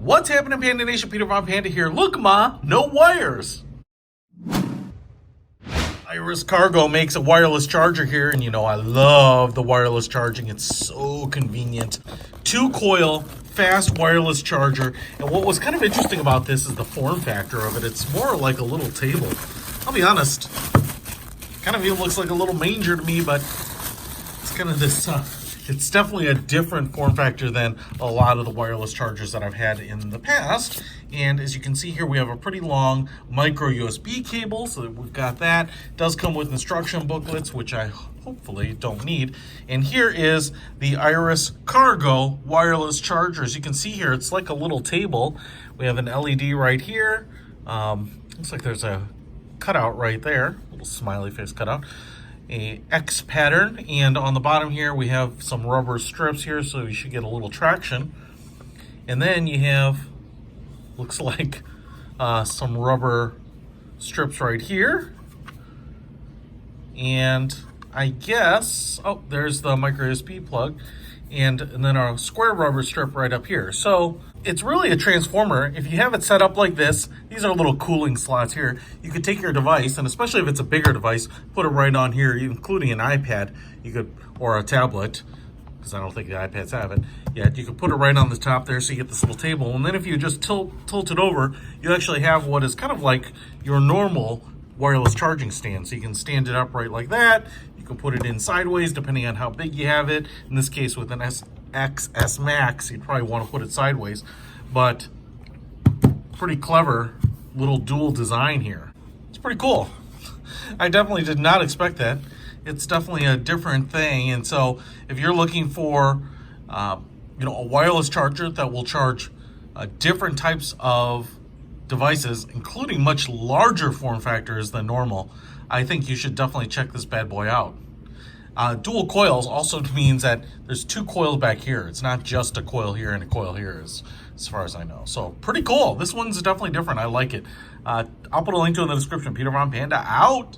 What's happening, Panda Nation? Peter Von Panda here. Look, Ma, no wires. IrisCargo makes a wireless charger here, and you know I love the wireless charging. It's so convenient. 2-coil, fast wireless charger. And what was kind of interesting about this is the form factor of it. It's more like a little table. I'll be honest, kind of even looks like a little manger to me, but it's kind of this... It's definitely a different form factor than a lot of the wireless chargers that I've had in the past. And as you can see here, we have a pretty long micro USB cable, so we've got that. It does come with instruction booklets, which I hopefully don't need. And here is the IrisCargo wireless charger. As you can see here, it's like a little table. We have an LED right here. Looks like there's a cutout right there, little smiley face cutout. A X pattern, and on the bottom here we have some rubber strips here, so you should get a little traction. And then you have, looks like some rubber strips right here, and I guess, oh, there's the micro USB plug, and then a square rubber strip right up here. So it's really a transformer. If you have it set up like this, these are little cooling slots here. You could take your device, and especially if it's a bigger device, put it right on here, including an iPad, you could, or a tablet, because I don't think the iPads have it yet. You could put it right on the top there, so you get this little table. And then if you just tilt it over, you actually have what is kind of like your normal wireless charging stand. So you can stand it upright like that. You can put it in sideways depending on how big you have it. In this case, with an XS Max, you'd probably want to put it sideways, but pretty clever little dual design here. It's pretty cool. I definitely did not expect that. It's definitely a different thing. And so if you're looking for a wireless charger that will charge different types of devices, including much larger form factors than normal, I think you should definitely check this bad boy out. Dual coils also means that there's 2 coils back here. It's not just a coil here and a coil here, as far as I know. So pretty cool. This one's definitely different. I like it. I'll put a link to it in the description. Peter Von Panda out.